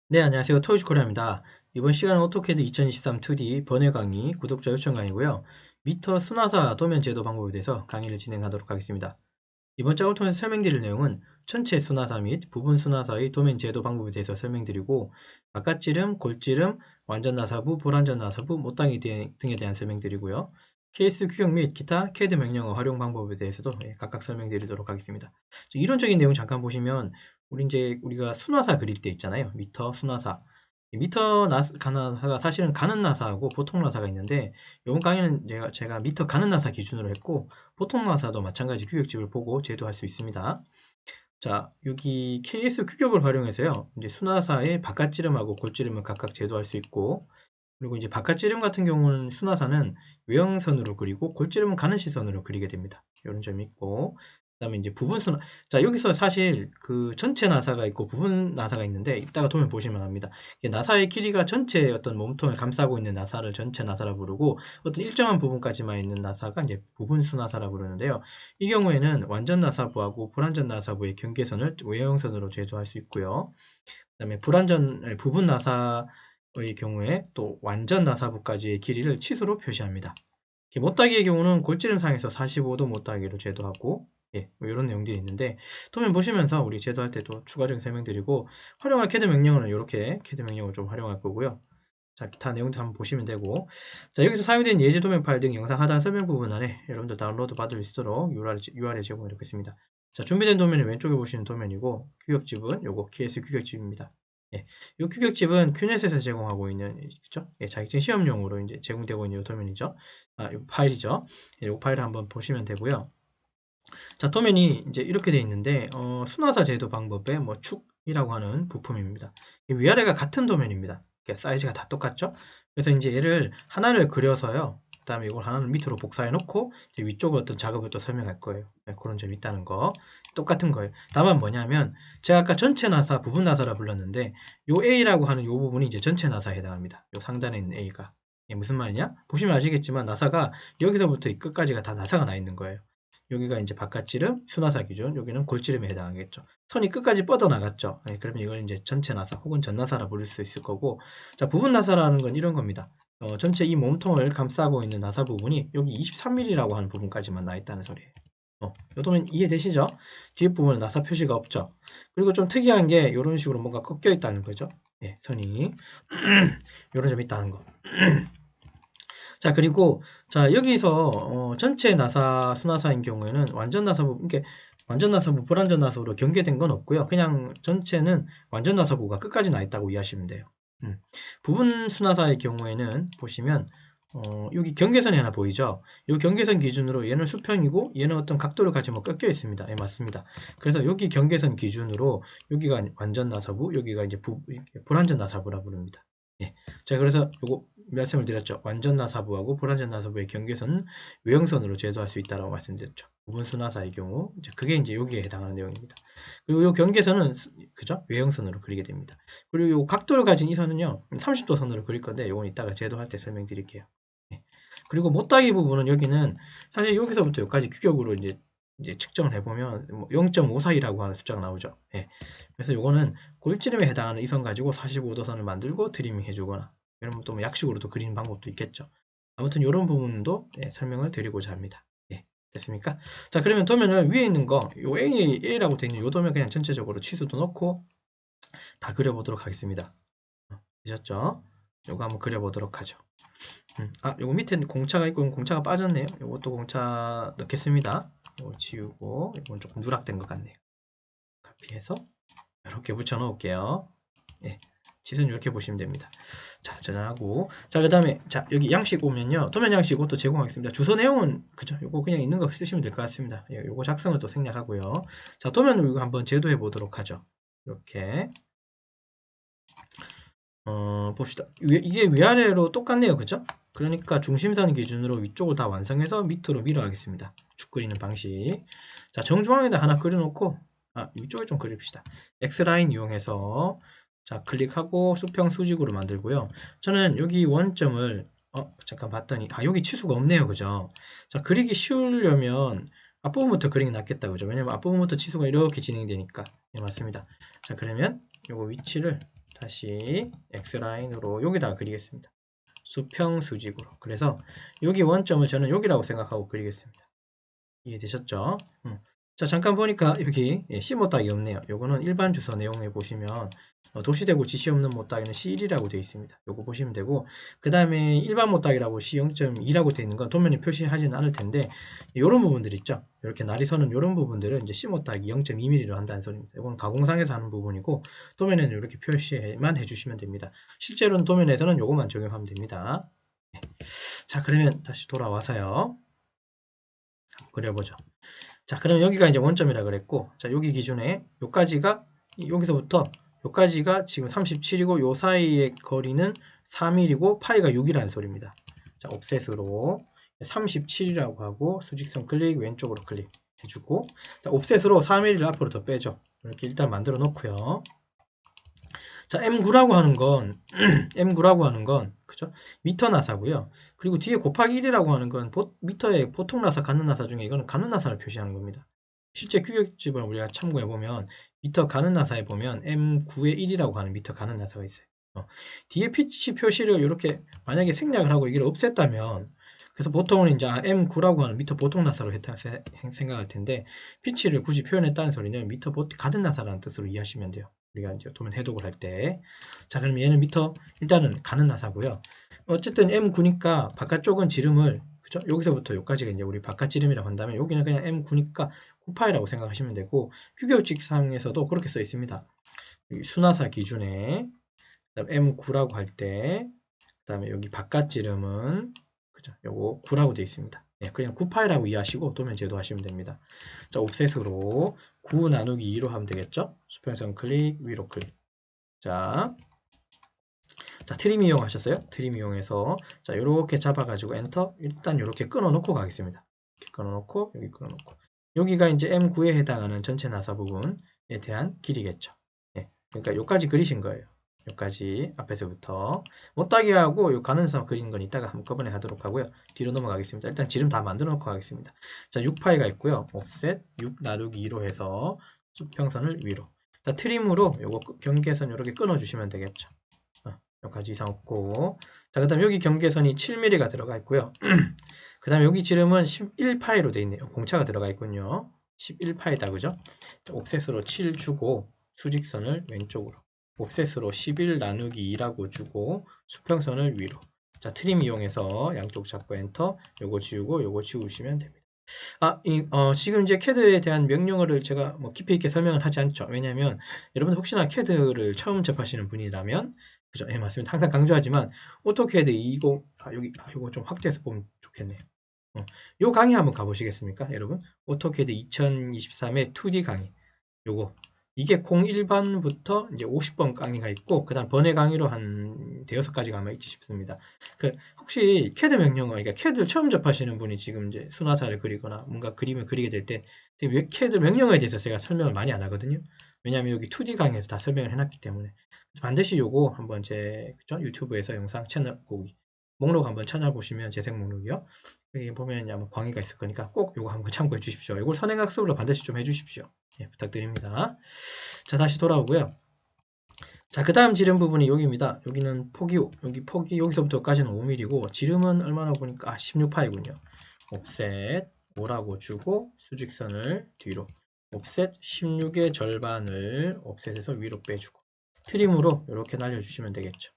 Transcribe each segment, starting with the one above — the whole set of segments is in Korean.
네, 안녕하세요. 토이즈코리아입니다. 이번 시간은 오토캐드 2023 2D 번외 강의 구독자 요청 강의고요. 미터 순화사 도면 제도 방법에 대해서 강의를 진행하도록 하겠습니다. 이번 짝을 통해서 설명드릴 내용은 전체 순화사 및 부분 순화사의 도면 제도 방법에 대해서 설명드리고 바깥지름, 골지름, 완전 나사부, 불완전 나사부, 못당이 등에 대한 설명드리고요. 케이스 규격 및 기타 캐드 명령어 활용 방법에 대해서도 각각 설명드리도록 하겠습니다. 이론적인 내용 잠깐 보시면 우리가 순화사 그릴 때 있잖아요. 미터 순화사. 미터 나사가 사실은 가는 나사하고 보통 나사가 있는데 이번 강의는 제가 미터 가는 나사 기준으로 했고 보통 나사도 마찬가지 규격집을 보고 제도할 수 있습니다. 자, 여기 KS 규격을 활용해서요. 이제 순화사의 바깥지름하고 골지름을 각각 제도할 수 있고 그리고 이제 바깥지름 같은 경우는 순화사는 외형선으로 그리고 골지름은 가는 시선으로 그리게 됩니다. 이런 점이 있고 그다음에 이제 부분 순화 자 여기서 사실 그 전체 나사가 있고 부분 나사가 있는데 이따가 도면 보시면 압니다. 나사의 길이가 전체 어떤 몸통을 감싸고 있는 나사를 전체 나사라 부르고 어떤 일정한 부분까지만 있는 나사가 이제 부분 순화사라 부르는데요. 이 경우에는 완전 나사부하고 불완전 나사부의 경계선을 외형선으로 제조할 수 있고요. 그다음에 부분 나사의 경우에 또 완전 나사부까지의 길이를 치수로 표시합니다. 못따기의 경우는 골지름상에서 45도 못따기로 제도하고 뭐 이런 내용들이 있는데 도면 보시면서 우리 제도할 때도 추가적인 설명드리고 활용할 캐드 명령어는 이렇게 캐드 명령을 좀 활용할 거고요. 자, 기타 내용도 한번 보시면 되고 자, 여기서 사용된 예제 도면 파일 등 영상 하단 설명 부분 안에 여러분들 다운로드 받을 수 있도록 URL 제공해 놓겠습니다. 자, 준비된 도면은 왼쪽에 보시는 도면이고 규격집은 요거 KS 규격집입니다. 이 규격집은 큐넷에서 제공하고 있는 그죠? 자격증 시험용으로 이제 제공되고 있는 이 도면이죠. 이 파일이죠. 이 파일을 한번 보시면 되고요. 자, 도면이 이제 이렇게 되어 있는데 순화사 제도 방법의 뭐 축이라고 하는 부품입니다. 위아래가 같은 도면입니다. 사이즈가 다 똑같죠? 그래서 이제 얘를 하나를 그려서요. 그 다음에 이걸 하나를 밑으로 복사해 놓고 위쪽으로 어떤 작업을 또 설명할 거예요. 그런 점이 있다는 거. 똑같은 거예요. 다만 뭐냐면 제가 아까 전체 나사, 부분 나사라 불렀는데 요 A라고 하는 요 부분이 이제 전체 나사에 해당합니다. 요 상단에 있는 A가. 무슨 말이냐? 보시면 아시겠지만 나사가 여기서부터 이 끝까지가 다 나사가 나 있는 거예요. 여기가 이제 바깥지름, 순화사 기준, 여기는 골지름에 해당하겠죠. 선이 끝까지 뻗어나갔죠. 그러면 이걸 이제 전체 나사 혹은 전나사라 부를 수 있을 거고, 자, 부분 나사라는 건 이런 겁니다. 전체 이 몸통을 감싸고 있는 나사 부분이 여기 23mm라고 하는 부분까지만 나 있다는 소리예요. 요도면 이해되시죠? 뒤에 부분은 나사 표시가 없죠. 그리고 좀 특이한 게 이런 식으로 뭔가 꺾여 있다는 거죠. 선이 이런 점이 있다는 거. 자, 그리고 자 여기서 전체 나사 순화사인 경우에는 완전 나사부 이게 완전 나사부 불완전 나사부로 경계된 건 없고요. 그냥 전체는 완전 나사부가 끝까지 나 있다고 이해하시면 돼요. 부분 순화사의 경우에는 보시면 여기 경계선이 하나 보이죠? 이 경계선 기준으로 얘는 수평이고 얘는 어떤 각도를 가지고 꺾여 있습니다. 맞습니다. 그래서 여기 경계선 기준으로 여기가 완전 나사부, 여기가 이제 불완전 나사부라 부릅니다. 자, 그래서 요거 말씀을 드렸죠. 완전 나사부하고 불완전 나사부의 경계선은 외형선으로 제도할 수 있다고 말씀드렸죠. 부분순화사의 경우, 그게 이제 여기에 해당하는 내용입니다. 그리고 요 경계선은 그죠? 외형선으로 그리게 됩니다. 그리고 요 각도를 가진 이 선은요, 30도 선으로 그릴 건데, 요건 이따가 제도할 때 설명드릴게요. 그리고 못따기 부분은 여기는 사실 여기서부터 여기까지 규격으로 이제 측정을 해보면 0.5 사이라고 하는 숫자가 나오죠. 그래서 요거는 골지름에 해당하는 이 선 가지고 45도 선을 만들고 트리밍 해주거나 이러면 또뭐 약식으로도 그리는 방법도 있겠죠. 아무튼 이런 부분도 설명을 드리고자 합니다. 됐습니까? 자, 그러면 도면을 위에 있는 거, 요 A라고 되어 있는 요 도면 그냥 전체적으로 치수도 넣고 다 그려보도록 하겠습니다. 되셨죠? 요거 한번 그려보도록 하죠. 요거 밑에 공차가 있고 공차가 빠졌네요. 요것도 공차 넣겠습니다. 요거 지우고 이건 조금 누락된 것 같네요. 카피해서 이렇게 붙여 놓을게요. 치수는 이렇게 보시면 됩니다. 자, 저장하고 자, 그 다음에 자, 여기 양식 오면요. 도면 양식 이것도 제공하겠습니다. 주소 내용은 그죠? 요거 그냥 있는 거 쓰시면 될 것 같습니다. 요거 작성을 또 생략하고요. 자, 도면을 이거 한번 제도해 보도록 하죠. 이렇게 봅시다. 이게 위아래로 똑같네요. 그죠? 그러니까 중심선 기준으로 위쪽을 다 완성해서 밑으로 밀어 가겠습니다. 축 그리는 방식. 자, 정중앙에다 하나 그려놓고 위쪽에 좀 그립시다. X라인 이용해서 자, 클릭하고 수평 수직으로 만들고요. 저는 여기 원점을 잠깐 봤더니 여기 치수가 없네요. 그죠? 자, 그리기 쉬우려면 앞부분부터 그리는 게 낫겠다. 그죠? 왜냐면 앞부분부터 치수가 이렇게 진행되니까. 맞습니다. 자, 그러면 요거 위치를 다시 X라인으로 여기다가 그리겠습니다. 수평 수직으로. 그래서 여기 원점을 저는 여기라고 생각하고 그리겠습니다. 이해되셨죠? 자, 잠깐 보니까 여기 C 못따기 없네요. 요거는 일반 주소 내용에 보시면 도시대구 지시 없는 못따기는 C1이라고 되어 있습니다. 요거 보시면 되고, 그 다음에 일반 못따기라고 C0.2라고 되어 있는 건 도면에 표시하지는 않을 텐데, 요런 부분들 있죠. 이렇게 날이 서는 요런 부분들은 이제 C 못따기 0.2mm로 한다는 소리입니다. 이건 가공상에서 하는 부분이고, 도면에는 이렇게 표시만 해주시면 됩니다. 실제로는 도면에서는 요것만 적용하면 됩니다. 자, 그러면 다시 돌아와서요. 한번 그려보죠. 자, 그럼 여기가 이제 원점이라 그랬고, 자, 여기 기준에 요까지가, 여기서부터 요까지가 지금 37이고, 요 사이의 거리는 3mm고, 파이가 6이라는 소리입니다. 자, 옵셋으로 37이라고 하고, 수직선 클릭, 왼쪽으로 클릭 해주고, 자, 옵셋으로 3mm를 앞으로 더 빼죠. 이렇게 일단 만들어 놓고요. 자, M9라고 하는 건, M9라고 하는 건, 그죠? 미터 나사고요. 그리고 뒤에 곱하기 1이라고 하는 건 미터의 보통 나사, 가는 나사 중에 이거는 가는 나사를 표시하는 겁니다. 실제 규격집을 우리가 참고해보면, 미터 가는 나사에 보면 M9의 1이라고 하는 미터 가는 나사가 있어요. 뒤에 피치 표시를 이렇게 만약에 생략을 하고 이걸 없앴다면, 그래서 보통은 이제 M9라고 하는 미터 보통 나사로 생각할 텐데, 피치를 굳이 표현했다는 소리는 미터 가는 나사라는 뜻으로 이해하시면 돼요. 우리가 이제 도면 해독을 할 때. 자, 그럼 얘는 미터, 일단은 가는 나사고요. 어쨌든 M9니까 바깥쪽은 지름을, 그죠? 여기서부터 여기까지가 이제 우리 바깥 지름이라고 한다면, 여기는 그냥 M9니까 9파이라고 생각하시면 되고, 규격직상에서도 그렇게 써 있습니다. 수나사 기준에, 그다음 M9라고 할 때, 그 다음에 여기 바깥 지름은, 그죠? 요거 9라고 되어 있습니다. 예, 그냥 9파이라고 이해하시고 도면 제도하시면 됩니다. 자, 옵셋으로 9 나누기 2로 하면 되겠죠? 수평선 클릭, 위로 클릭. 자, 트림 이용하셨어요? 트림 이용해서, 자, 요렇게 잡아가지고 엔터, 일단 요렇게 끊어놓고 가겠습니다. 이렇게 끊어놓고, 여기 끊어놓고. 여기가 이제 M9에 해당하는 전체 나사 부분에 대한 길이겠죠. 예, 그러니까 요까지 그리신 거예요. 여기까지 앞에서부터 못따기하고 요 가는 선 그리는 건 이따가 한꺼번에 하도록 하고요. 뒤로 넘어가겠습니다. 일단 지름 다 만들어 놓고 가겠습니다. 자, 6파이가 있고요. 옵셋 6 나누기 2로 해서 수평선을 위로. 자, 트림으로 요거 경계선 이렇게 끊어 주시면 되겠죠. 여기까지 이상 없고, 자, 그 다음 여기 경계선이 7mm가 들어가 있고요. 그 다음 여기 지름은 11파이로 되어 있네요. 공차가 들어가 있군요. 11파이다, 그죠? 자, 옵셋으로 7 주고 수직선을 왼쪽으로, 옵셋으로 11 나누기 2라고 주고 수평선을 위로. 자, 트림 이용해서 양쪽 잡고 엔터, 요거 지우고 요거 지우시면 됩니다. 지금 이제 CAD에 대한 명령어를 제가 뭐 깊이 있게 설명을 하지 않죠. 왜냐하면 여러분 혹시나 CAD를 처음 접하시는 분이라면, 그죠? 예, 맞습니다. 항상 강조하지만 오토캐드 20, 요거 좀 확대해서 보면 좋겠네요. 요 강의 한번 가보시겠습니까, 여러분? 오토캐드 2023의 2D 강의. 요거. 이게 01번부터 이제 50번 강의가 있고, 그 다음 번외 강의로 한 대여섯 가지가 아마 있지 싶습니다. 혹시 CAD 명령어, 그러니까 CAD를 처음 접하시는 분이 지금 이제 순화사를 그리거나 뭔가 그림을 그리게 될 때, CAD 명령어에 대해서 제가 설명을 많이 안 하거든요. 왜냐하면 여기 2D 강의에서 다 설명을 해놨기 때문에. 반드시 요거 한번 그죠? 유튜브에서 영상 채널 목록 한번 찾아보시면, 재생 목록이요. 여기 보면 아마 강의가 있을 거니까 꼭 요거 한번 참고해 주십시오. 이걸 선행학습으로 반드시 좀 해주십시오. 예, 부탁드립니다. 자, 다시 돌아오고요. 자, 그 다음 지름 부분이 여기입니다. 여기는 폭이 여기서부터까지는 5mm고, 지름은 얼마나 보니까 16파이군요. 옵셋 5라고 주고 수직선을 뒤로, 옵셋 16의 절반을 옵셋에서 위로 빼주고, 트림으로 이렇게 날려주시면 되겠죠.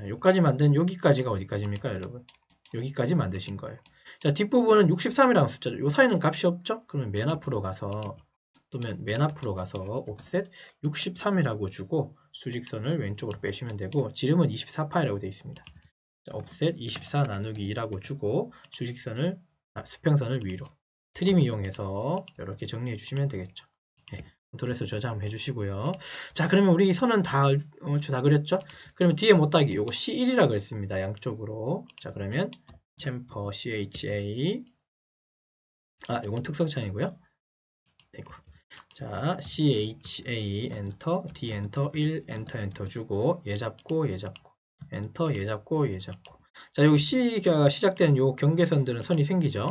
여기까지 만든, 여기까지가 어디까지입니까, 여러분? 여기까지 만드신 거예요. 자, 뒷부분은 63이라는 숫자죠. 요 사이는 값이 없죠? 그러면 맨 앞으로 가서 옵셋 63이라고 주고 수직선을 왼쪽으로 빼시면 되고, 지름은 24파이라고 되어 있습니다. 자, 옵셋 24 나누기 2라고 주고 수평선을 위로, 트림 이용해서 이렇게 정리해 주시면 되겠죠. 네, 컨트롤에서 저장 한번 해주시고요. 자, 그러면 우리 선은 다 그렸죠? 그러면 뒤에 못따기 요거 C1이라 그랬습니다. 양쪽으로. 자, 그러면 챔퍼 CHA, 요건 특성창이고요. 자, CHA 엔터, D 엔터, 1 엔터 주고, 얘 잡고 엔터, 얘 잡고. 자, 여기 C가 시작되는 요 경계선들은 선이 생기죠.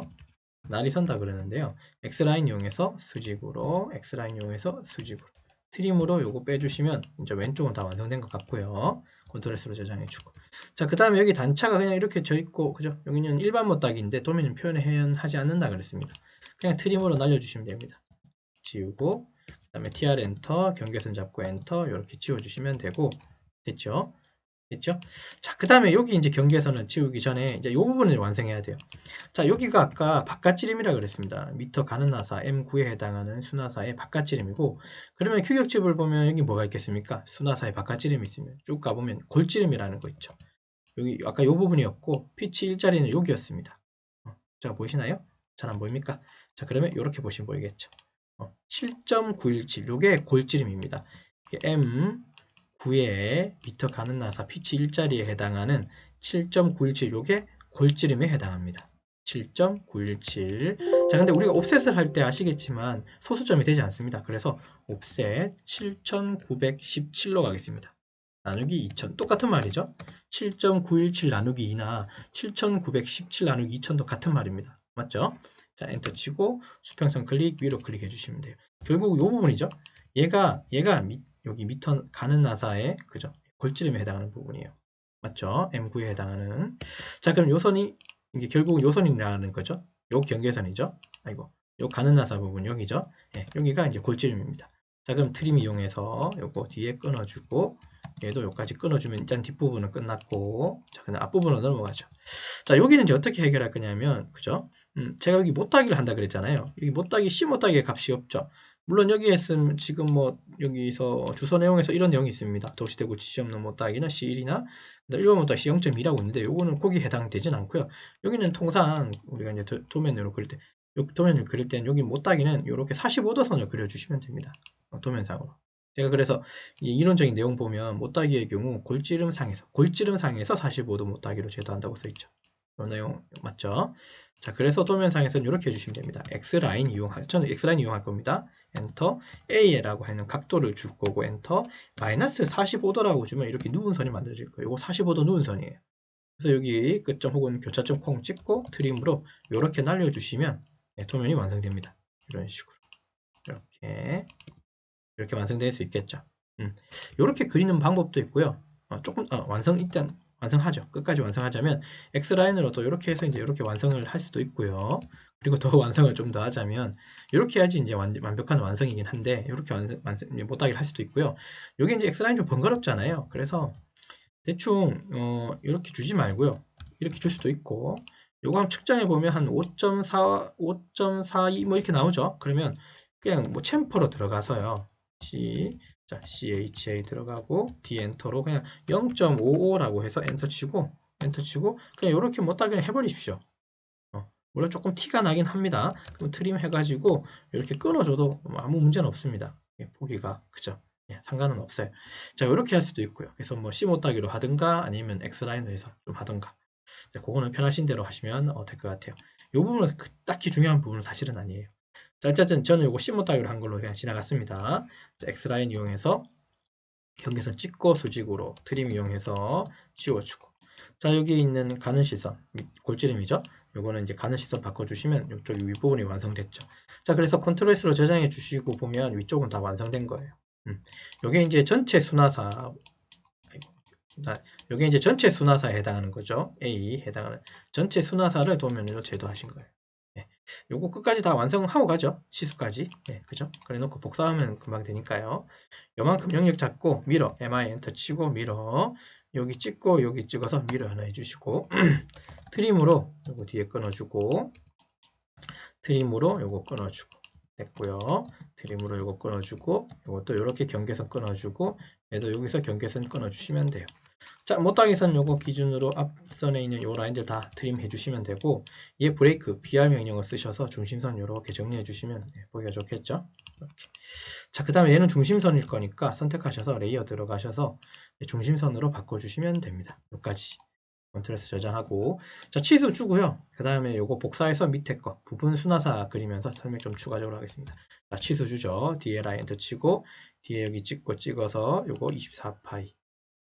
날이 선다 그러는데요. X라인 이용해서 수직으로, X라인 이용해서 수직으로. 트림으로 요거 빼주시면 이제 왼쪽은 다 완성된 것 같고요. 컨트롤 S로 저장해주고. 자, 그 다음에 여기 단차가 그냥 이렇게 져 있고, 그죠? 여기는 일반 못따기인데 도면은 표현하지 않는다 그랬습니다. 그냥 트림으로 날려주시면 됩니다. 지우고, 그 다음에 TR 엔터, 경계선 잡고 엔터, 이렇게 지워주시면 되고, 됐죠? 됐죠? 자, 그 다음에 여기 이제 경계선을 지우기 전에 이제 이 부분을 완성해야 돼요. 자, 여기가 아까 바깥지름이라 그랬습니다. 미터 가는 나사 M9에 해당하는 수나사의 바깥지름이고, 그러면 규격집을 보면 여기 뭐가 있겠습니까? 수나사의 바깥지름이 있으면 쭉 가보면 골지름이라는 거 있죠. 여기 아까 이 부분이었고, 피치 일자리는 여기였습니다. 자, 보이시나요? 잘 안 보입니까? 자, 그러면 이렇게 보시면 보이겠죠. 7.917, 요게 골지름입니다. M9에 미터 가는 나사 피치 일자리에 해당하는 7.917, 요게 골지름에 해당합니다. 7.917. 자, 근데 우리가 옵셋을 할 때 아시겠지만 소수점이 되지 않습니다. 그래서 옵셋 7917로 가겠습니다. 나누기 2000. 똑같은 말이죠. 7.917 나누기 2나 7917 나누기 2000도 같은 말입니다. 맞죠? 자, 엔터 치고 수평선 클릭, 위로 클릭해 주시면 돼요. 결국 이 부분이죠. 얘가 여기 미터 가는 나사의 그죠? 골지름에 해당하는 부분이에요. 맞죠? M9에 해당하는. 자, 그럼 요선이 이게 결국 요선이라는 거죠. 요 경계선이죠. 아이고, 요 가는 나사 부분 여기죠. 네, 여기가 이제 골지름입니다. 자, 그럼 트림 이용해서 요거 뒤에 끊어주고 얘도 여기까지 끊어주면 일단 뒷부분은 끝났고, 자, 그냥 앞부분으로 넘어가죠. 자, 여기는 이제 어떻게 해결할 거냐면, 그죠? 제가 여기 못따기를 한다 그랬잖아요. 여기 못따기 C 못따기의 값이 없죠. 물론 여기에 있으면 지금 뭐 여기서 주소 내용에서 이런 내용이 있습니다. 도시대구 지시 없는 못따기는 C1이나 일반 못따기 C 0.2라고 있는데 요거는 거기 해당되진 않고요. 여기는 통상 우리가 이제 도면으로 그릴 때 도면을 그릴 때는 여기 못따기는 이렇게 45도 선을 그려주시면 됩니다. 도면상으로. 제가 그래서 이론적인 내용 보면 못따기의 경우 골지름상에서 45도 못따기로 제도한다고 써있죠. 이 내용 맞죠? 자, 그래서 도면상에서는 이렇게 해주시면 됩니다. X라인 저는 X라인 이용할 겁니다. 엔터, A라고 하는 각도를 줄 거고, 엔터, 마이너스 45도라고 주면 이렇게 누운 선이 만들어질 거예요. 이거 45도 누운 선이에요. 그래서 여기 끝점 혹은 교차점 콩 찍고 트림으로 이렇게 날려주시면 도면이 완성됩니다. 이런 식으로. 이렇게 완성될 수 있겠죠. 이렇게 그리는 방법도 있고요. 일단 완성하죠. 끝까지 완성하자면 X라인으로 또 이렇게 해서 이제 이렇게 완성을 할 수도 있고요. 그리고 더 완성을 좀 더 하자면 이렇게 해야지 이제 완벽한 완성이긴 한데 이렇게 못하게 할 수도 있고요. 여기 이제 X라인 좀 번거롭잖아요. 그래서 대충 이렇게 주지 말고요. 이렇게 줄 수도 있고 요거 한번 측정해 보면 한 5.4, 5.42 뭐 이렇게 나오죠. 그러면 그냥 뭐 챔퍼로 들어가서요. CHA 들어가고 D 엔터로 그냥 0.55라고 해서 엔터 치고 그냥 이렇게 못다 그냥 해버리십시오. 물론 조금 티가 나긴 합니다. 그럼 트림 해가지고 이렇게 끊어줘도 아무 문제는 없습니다. 보기가 그죠? 상관은 없어요. 자, 이렇게 할 수도 있고요. 그래서 뭐 C 못따기로 하든가 아니면 X라인으로 해서 좀 하든가. 자, 그거는 편하신 대로 하시면 될 것 같아요. 이 부분은 딱히 중요한 부분은 사실은 아니에요. 자, 어쨌든 저는 이거 C 못따기로 한 걸로 그냥 지나갔습니다. 자, X라인 이용해서 경계선 찍고 수직으로 트림 이용해서 지워주고. 자, 여기 있는 가는 시선 골지름이죠. 요거는 이제 가는 시선 바꿔주시면 이쪽 윗부분이 완성됐죠. 자, 그래서 컨트롤 S로 저장해 주시고 보면 위쪽은 다 완성된 거예요. 요게 이제 전체 순화사, 요게 이제 전체 순화사에 해당하는 거죠. A 해당하는 전체 순화사를 도면으로 제도하신 거예요. 요거 끝까지 다 완성하고 가죠. 시수까지. 그죠? 그래 놓고 복사하면 금방 되니까요. 요만큼 영역 잡고 미러, MI 엔터 치고 미러, 여기 찍고 여기 찍어서 미러 하나 해주시고 트림으로 요거 뒤에 끊어주고 트림으로 요거 끊어주고 됐고요. 트림으로 요거 끊어주고 요것도 이렇게 경계선 끊어주고 얘도 여기서 경계선 끊어주시면 돼요. 자, 못하게선 요거 기준으로 앞선에 있는 요 라인들 다 트림 해주시면 되고 얘 브레이크 BR 명령을 쓰셔서 중심선 요렇게 정리해 주시면 보기가 좋겠죠. 이렇게. 자, 그 다음에 얘는 중심선일 거니까 선택하셔서 레이어 들어가셔서 중심선으로 바꿔주시면 됩니다. 여기까지 컨트롤스 저장하고 자, 취소 주고요. 그 다음에 요거 복사해서 밑에 거 부분 순화사 그리면서 설명 좀 추가적으로 하겠습니다. 자, 취소 주죠. 뒤에 라인 엔터 치고 뒤에 여기 찍어서 요거 24파이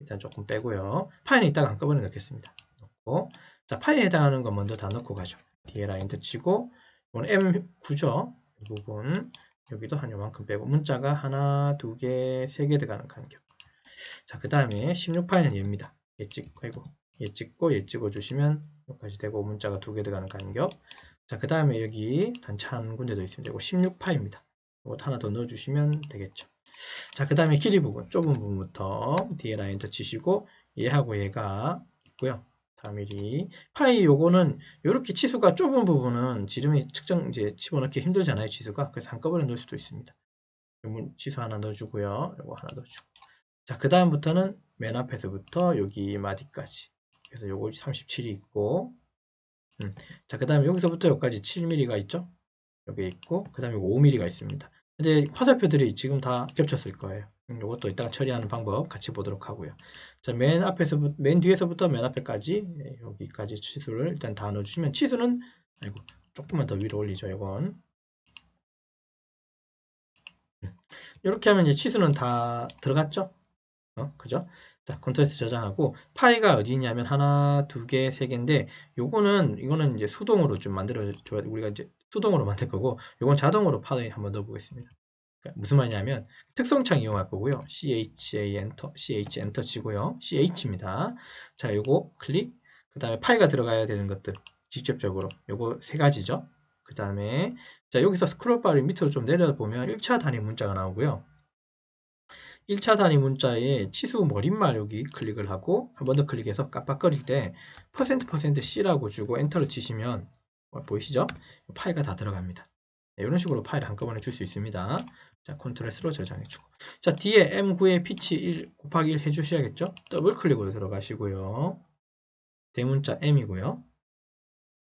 일단 조금 빼고요. 파이는 이따가 한꺼번에 넣겠습니다. 넣고 자, 파이에 해당하는 거 먼저 다 넣고 가죠. 뒤에 라인 엔터 치고 이건 M9죠. 이 부분 여기도 한 요만큼 빼고 문자가 하나, 두 개, 세 개 들어가는 간격. 자, 그 다음에 16파이는 얘입니다. 얘 찍고, 아이고, 얘 찍고, 얘 찍어 주시면 여기까지 되고 문자가 두 개 들어가는 간격. 자, 그 다음에 여기 단차 한 군데도 있습니다. 이거 16파입니다. 이거 하나 더 넣어주시면 되겠죠. 자, 그 다음에 길이 부분, 좁은 부분부터 뒤에 라인 더 치시고 얘하고 얘가 있고요. 4mm. 파이 요거는 이렇게 치수가 좁은 부분은 지름이 측정 이제 집어넣기 힘들잖아요, 치수가. 그래서 한꺼번에 넣을 수도 있습니다. 요 치수 하나 넣어주고요. 요거 하나 넣어주고. 자, 그 다음부터는 맨 앞에서부터 여기 마디까지. 그래서 요거 37이 있고, 자, 그 다음에 여기서부터 여기까지 7mm가 있죠? 여기 있고, 그 다음에 5mm가 있습니다. 근데 화살표들이 지금 다 겹쳤을 거예요. 이것도 이따가 처리하는 방법 같이 보도록 하고요. 자, 맨 뒤에서부터 맨 앞에까지, 여기까지 치수를 일단 다 넣어주시면, 치수는, 아이고, 조금만 더 위로 올리죠, 이건. 이렇게 하면 이제 치수는 다 들어갔죠? 그죠? 자, 컨트롤스 저장하고, 파이가 어디 있냐면, 하나, 두 개, 세 개인데, 이거는 이제 수동으로 좀 만들어줘야, 우리가 이제 수동으로 만들 거고, 요건 자동으로 파이 한번 넣어보겠습니다. 그러니까 무슨 말이냐면, 특성창 이용할 거고요. CHA 엔터, CH 엔터 치고요. CH입니다. 자, 요거 클릭, 그 다음에 파이가 들어가야 되는 것들, 직접적으로. 요거 세 가지죠. 그 다음에, 자, 여기서 스크롤바를 밑으로 좀 내려보면 1차 단위 문자가 나오고요. 1차 단위 문자에 치수 머릿말 여기 클릭을 하고 한 번 더 클릭해서 깜빡거릴 때 %C라고 주고 엔터를 치시면 보이시죠? 파일가 다 들어갑니다. 네, 이런 식으로 파일을 한꺼번에 줄 수 있습니다. 자, 컨트롤 S로 저장해주고. 자, 뒤에 M9의 피치 1 곱하기 1 해주셔야겠죠? 더블 클릭으로 들어가시고요. 대문자 M이고요.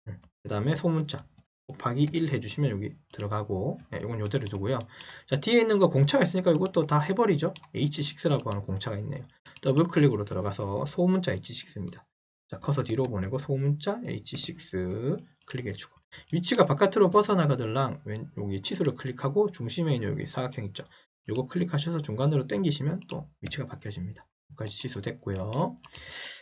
그 다음에 소문자 곱하기 1 해주시면 여기 들어가고, 이건 요대로 두고요. 자, 뒤에 있는 거 공차가 있으니까 이것도 다 해버리죠. H6라고 하는 공차가 있네요. 더블 클릭으로 들어가서 소문자 H6입니다. 자, 커서 뒤로 보내고 소문자 H6 클릭해주고, 위치가 바깥으로 벗어나가들랑 여기 치수를 클릭하고 중심에 있는 여기 사각형 있죠. 요거 클릭하셔서 중간으로 당기시면 또 위치가 바뀌어집니다. 여기까지 치수 됐고요.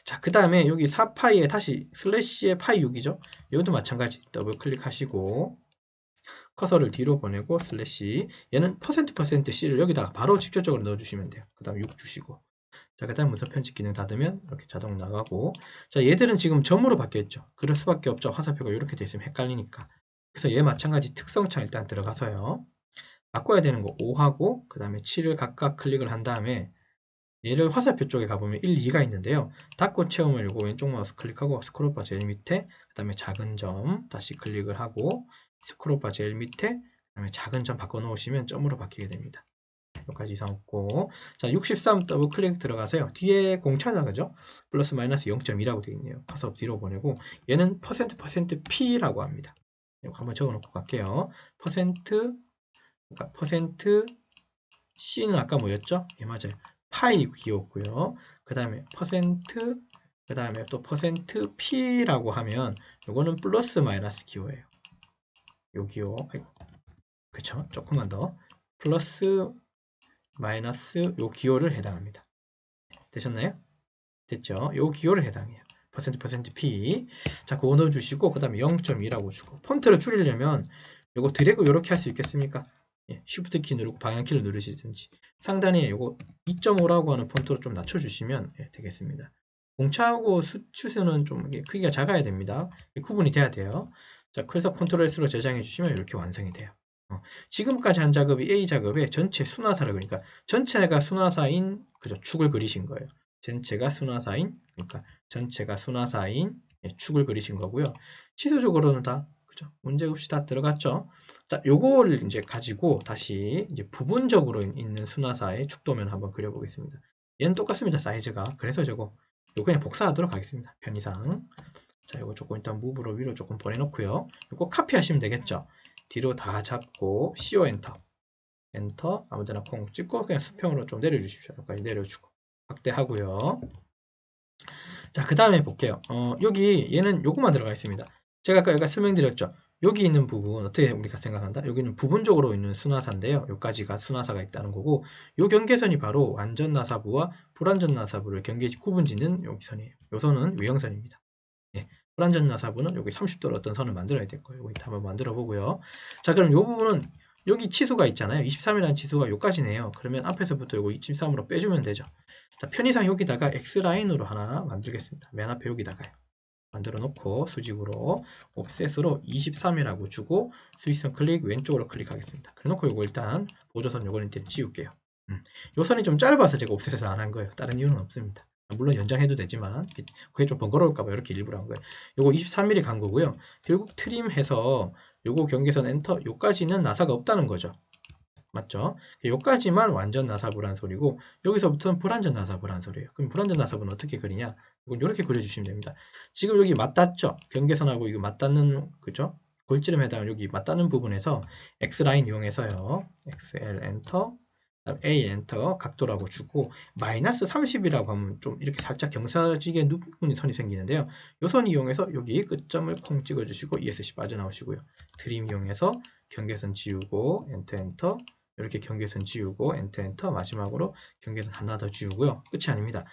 자, 그 다음에 여기 4파이에 다시 슬래시에 파이 6이죠. 이것도 마찬가지 더블 클릭하시고 커서를 뒤로 보내고 슬래시, 얘는 %C를 여기다가 바로 직접적으로 넣어주시면 돼요. 그 다음 6 주시고, 자, 그 다음 문서 편집 기능 닫으면 이렇게 자동 나가고, 자, 얘들은 지금 점으로 바뀌었죠. 그럴 수밖에 없죠. 화살표가 이렇게 돼 있으면 헷갈리니까. 그래서 얘 마찬가지 특성창 일단 들어가서요, 바꿔야 되는 거 5하고 그 다음에 7을 각각 클릭을 한 다음에 얘를 화살표 쪽에 가보면 1, 2가 있는데요. 닫고 체험을 요거 왼쪽 마우스 클릭하고 스크롤바 제일 밑에, 그 다음에 작은 점 다시 클릭을 하고 스크롤바 제일 밑에, 그 다음에 작은 점 바꿔 놓으시면 점으로 바뀌게 됩니다. 여기까지 이상 없고, 자, 63 더블 클릭 들어가세요. 뒤에 공차가 그죠? 플러스 마이너스 0.2라고 되어 있네요. 가서 뒤로 보내고, 얘는 %P라고 합니다. 이거 한번 적어 놓고 갈게요. 그러니까 %C는 아까 뭐였죠? 예, 맞아요. 파이 기호고요. 그 다음에 그 다음에 또 %P라고 하면 이거는 플러스 마이너스 기호예요. 요 기호, 그쵸? 조금만 더 플러스 마이너스 요 기호를 해당합니다. 되셨나요? 됐죠? 요 기호를 해당해요. %P. 자, 그거 넣어주시고 그 다음에 0.2라고 주고, 폰트를 줄이려면 요거 드래그 이렇게 할 수 있겠습니까? 예, 쉬프트 키 누르고 방향키를 누르시든지 상단에 요거 2.5라고 하는 폰트로 좀 낮춰주시면 되겠습니다. 공차하고 추세는 좀 크기가 작아야 됩니다. 구분이 돼야 돼요. 자, 그래서 컨트롤 S로 저장해 주시면 이렇게 완성이 돼요. 지금까지 한 작업이 A 작업의 전체 순화사를 그러니까 전체가 순화사인 그죠, 축을 그리신 거예요. 전체가 순화사인, 그러니까 전체가 순화사인 축을 그리신 거고요. 치수적으로는 다 그죠, 문제없이 다 들어갔죠. 자, 요거를 이제 가지고 다시 이제 부분적으로 있는 순화사의 축도면 한번 그려보겠습니다. 얘는 똑같습니다, 사이즈가. 그래서 요거 그냥 복사하도록 하겠습니다, 편의상. 자, 요거 조금 일단 무브로 위로 조금 보내놓고요. 요거 카피하시면 되겠죠. 뒤로 다 잡고 CO 엔터 아무데나 콩 찍고 그냥 수평으로 좀 내려주십시오. 여기까지 내려주고 확대하고요. 자, 그 다음에 볼게요. 여기 얘는 요거만 들어가 있습니다. 제가 아까 설명드렸죠. 여기 있는 부분 어떻게 우리가 생각한다? 여기는 부분적으로 있는 순화사인데요. 여기까지가 순화사가 있다는 거고, 요 경계선이 바로 완전 나사부와 불완전 나사부를 구분짓는 여기 선이에요. 요 선은 외형선입니다. 예, 불완전 나사부는 여기 30도로 어떤 선을 만들어야 될 거예요. 여기 한번 만들어 보고요. 자, 그럼 이 부분은 여기 치수가 있잖아요. 23이라는 치수가 여기까지네요. 그러면 앞에서부터 이거 23으로 빼주면 되죠. 자, 편의상 여기다가 X라인으로 하나 만들겠습니다. 맨 앞에 여기다가요. 만들어 놓고 수직으로 옵셋으로 23이라고 주고 수직선 클릭 왼쪽으로 클릭하겠습니다. 그래 놓고 이거 일단 보조선 요거는 일단 지울게요. 요 선이 좀 짧아서 제가 옵셋에서 안 한 거예요. 다른 이유는 없습니다. 물론 연장해도 되지만 그게 좀 번거로울까봐 이렇게 일부러 한 거예요. 요거 23mm 간 거고요. 결국 트림해서 요거 경계선 엔터 요까지는 나사가 없다는 거죠. 맞죠? 요까지만 완전 나사부란 소리고 여기서부터는 불완전 나사부란 소리예요. 그럼 불완전 나사부는 어떻게 그리냐? 이건 이렇게 그려주시면 됩니다. 지금 여기 맞닿죠? 경계선하고 이거 맞닿는 그죠? 골지름에 해당하는 여기 맞닿는 부분에서 X라인 이용해서요. XL 엔터 A 엔터 각도라고 주고 마이너스 30이라고 하면 좀 이렇게 살짝 경사지게 눕은 선이 생기는데요. 이 선 이용해서 여기 끝점을 콩 찍어주시고 ESC 빠져나오시고요. 드림 이용해서 경계선 지우고 엔터 엔터 이렇게 경계선 지우고 엔터 엔터 마지막으로 경계선 하나 더 지우고요. 끝이 아닙니다.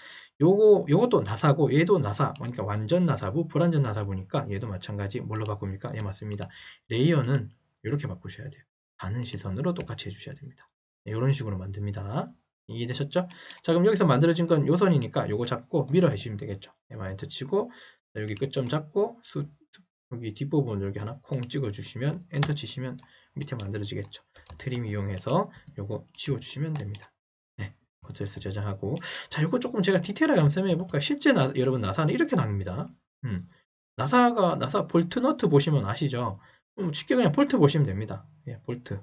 요것도 나사고 얘도 나사 그러니까 완전 나사부 불완전 나사부니까 얘도 마찬가지 뭘로 바꿉니까? 예 맞습니다. 레이어는 이렇게 바꾸셔야 돼요. 가는 시선으로 똑같이 해주셔야 됩니다. 이런 식으로 만듭니다. 이해되셨죠? 자 그럼 여기서 만들어진 건 요선이니까 요거 잡고 밀어 해주시면 되겠죠. 엔터 치고 여기 끝점 잡고 여기 뒷부분 여기 하나 콩 찍어 주시면 엔터 치시면 밑에 만들어지겠죠. 트림 이용해서 요거 지워 주시면 됩니다. 네, 컨트롤스 저장하고 자 요거 조금 제가 디테일하게 한번 설명해 볼까요? 실제 여러분 나사는 이렇게 나옵니다. 나사 볼트 너트 보시면 아시죠? 쉽게 그냥 볼트 보시면 됩니다. 예, 볼트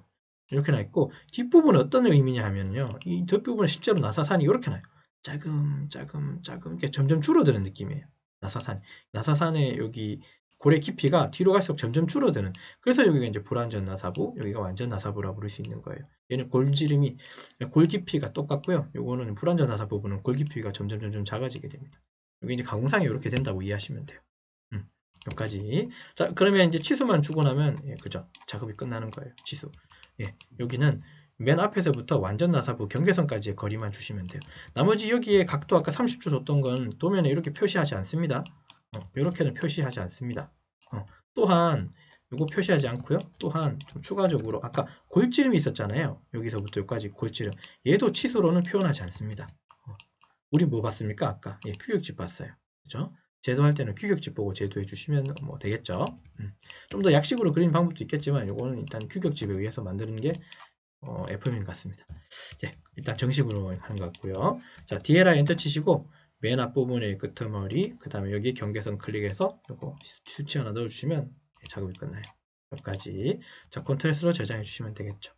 이렇게 나 있고 뒷부분은 어떤 의미냐 하면요 이 뒷부분은 실제로 나사산이 이렇게 나요. 짜금 이렇게 점점 줄어드는 느낌이에요. 나사산의 여기 고래 깊이가 뒤로 갈수록 점점 줄어드는 그래서 여기가 이제 불완전 나사부 여기가 완전 나사부라고 부를 수 있는 거예요. 얘는 골 깊이가 똑같고요. 요거는 불완전 나사 부분은 골 깊이가 점점 작아지게 됩니다. 여기 이제 가공상이 이렇게 된다고 이해하시면 돼요. 여기까지. 자, 그러면 이제 치수만 주고 나면, 예, 그죠? 작업이 끝나는 거예요. 치수. 예, 여기는 맨 앞에서부터 완전 나사부 경계선까지의 거리만 주시면 돼요. 나머지 여기에 각도 아까 30초 줬던 건 도면에 이렇게 표시하지 않습니다. 이렇게는 표시하지 않습니다. 또한 이거 표시하지 않고요. 또한 좀 추가적으로 아까 골지름이 있었잖아요. 여기서부터 여기까지 골지름. 얘도 치수로는 표현하지 않습니다. 우리 뭐 봤습니까? 아까 예, 규격집 봤어요. 그죠? 제도할 때는 규격집 보고 제도해 주시면 뭐 되겠죠. 좀 더 약식으로 그리는 방법도 있겠지만 이거는 일단 규격집에 의해서 만드는 게 FM인 것 같습니다. 예, 일단 정식으로 하는 것 같고요. 자, DLI 엔터 치시고 맨 앞부분의 끄트머리 그 다음에 여기 경계선 클릭해서 이거 수치 하나 넣어주시면 작업이 끝나요. 여기까지 자 컨트롤스로 저장해 주시면 되겠죠.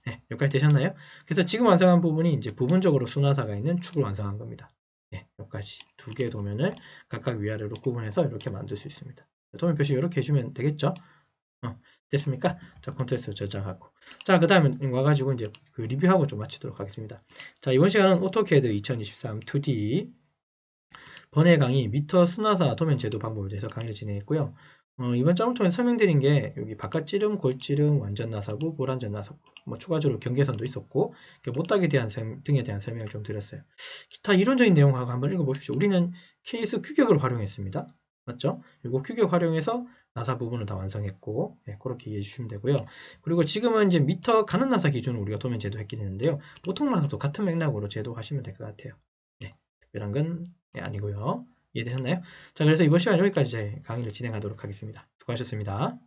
네, 여기까지 되셨나요? 그래서 지금 완성한 부분이 이제 부분적으로 순화사가 있는 축을 완성한 겁니다. 네, 여기까지 두 개의 도면을 각각 위아래로 구분해서 이렇게 만들 수 있습니다. 도면 표시 이렇게 해주면 되겠죠? 됐습니까? 자, 컨트롤스 저장하고. 자, 그 다음에 와가지고 이제 그 리뷰하고 좀 마치도록 하겠습니다. 자, 이번 시간은 오토캐드 2023 2D 번외 강의 미터 순화사 도면 제도 방법에 대해서 강의를 진행했고요. 이번 점을 통해서 설명드린 게 여기 바깥지름, 골지름, 완전 나사부, 불완전 나사부 뭐 추가적으로 경계선도 있었고 못닥에 대한 등에 대한 설명을 좀 드렸어요. 기타 이론적인 내용하고 한번 읽어보십시오. 우리는 케이스 규격을 활용했습니다. 맞죠? 그리고 규격 활용해서 나사 부분을 다 완성했고 네, 그렇게 이해해 주시면 되고요. 그리고 지금은 이제 미터 가는 나사 기준으로 우리가 도면 제도했게 되는데요. 보통 나사도 같은 맥락으로 제도하시면 될 것 같아요. 네, 특별한 건 아니고요. 이해되셨나요? 자, 그래서 이번 시간 여기까지 강의를 진행하도록 하겠습니다. 수고하셨습니다.